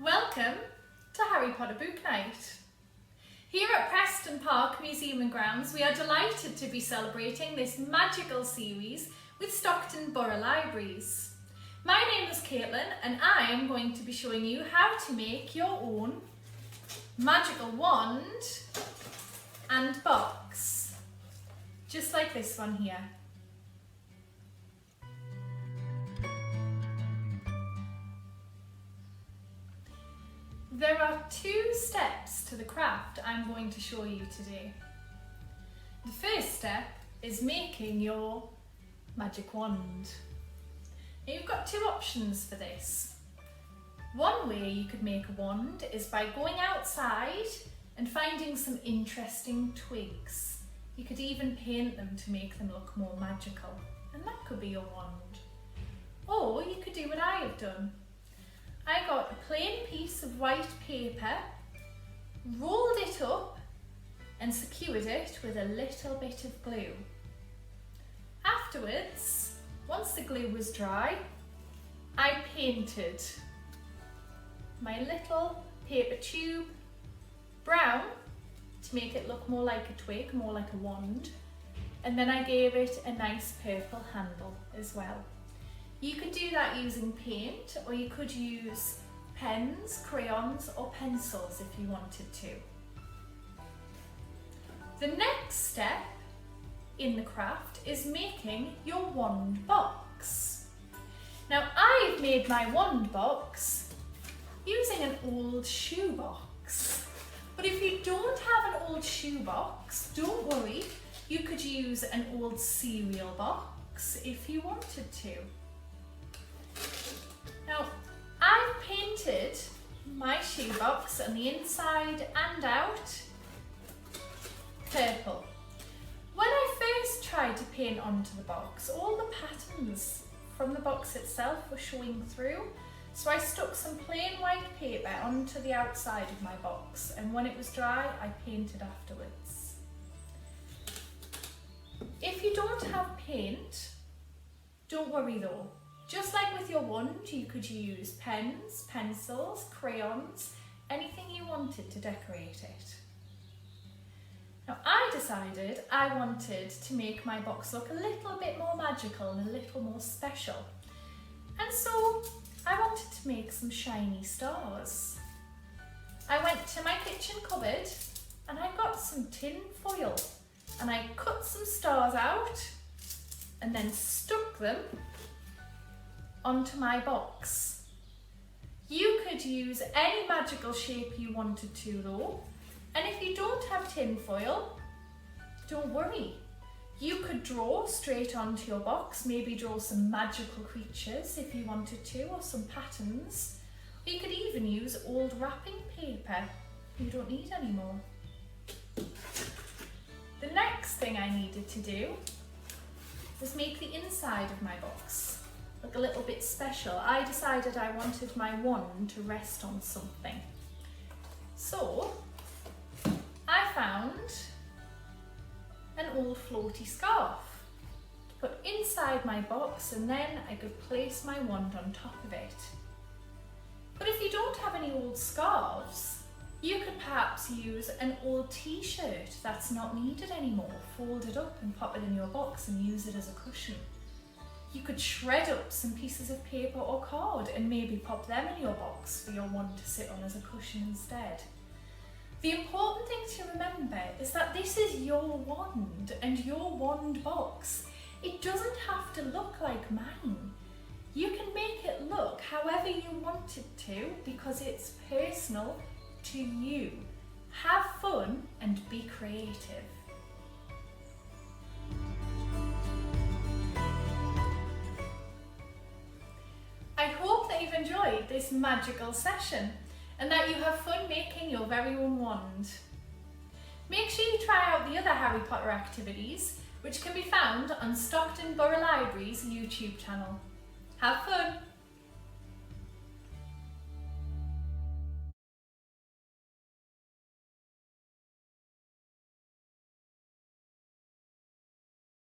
Welcome to Harry Potter Book Night. Here at Preston Park Museum and Grounds, we are delighted to be celebrating this magical series with Stockton Borough Libraries. My name is Caitlin and I am going to be showing you how to make your own magical wand and box, just like this one here. There are 2 steps to the craft I'm going to show you today. The first step is making your magic wand. Now you've got 2 options for this. One way you could make a wand is by going outside and finding some interesting twigs. You could even paint them to make them look more magical, and that could be your wand. Or you could do what I have done. I got a plain piece of white paper, rolled it up and secured it with a little bit of glue. Afterwards, once the glue was dry, I painted my little paper tube brown to make it look more like a twig, more like a wand, and then I gave it a nice purple handle as well. You could do that using paint, or you could use pens, crayons or pencils if you wanted to. The next step in the craft is making your wand box. Now I've made my wand box using an old shoebox. But if you don't have an old shoebox, don't worry, you could use an old cereal box if you wanted to. Now, I've painted my shoebox on the inside and out purple. When I first tried to paint onto the box, all the patterns from the box itself were showing through, so I stuck some plain white paper onto the outside of my box, and when it was dry, I painted afterwards. If you don't have paint, don't worry though. Just like with your wand, you could use pens, pencils, crayons, anything you wanted to decorate it. Now I decided I wanted to make my box look a little bit more magical and a little more special. And so I wanted to make some shiny stars. I went to my kitchen cupboard and I got some tin foil and I cut some stars out and then stuck them onto my box. You could use any magical shape you wanted to though, and if you don't have tin foil, don't worry. You could draw straight onto your box, maybe draw some magical creatures if you wanted to, or some patterns. Or you could even use old wrapping paper you don't need anymore. The next thing I needed to do was make the inside of my box look a little bit special. I decided I wanted my wand to rest on something. So I found an old floaty scarf to put inside my box, and then I could place my wand on top of it. But if you don't have any old scarves, you could perhaps use an old t-shirt that's not needed anymore, fold it up and pop it in your box and use it as a cushion. You could shred up some pieces of paper or card and maybe pop them in your box for your wand to sit on as a cushion instead. The important thing to remember is that this is your wand and your wand box. It doesn't have to look like mine. You can make it look however you want it to because it's personal to you. Have fun and be creative. I hope that you've enjoyed this magical session and that you have fun making your very own wand. Make sure you try out the other Harry Potter activities, which can be found on Stockton Borough Library's YouTube channel. Have fun!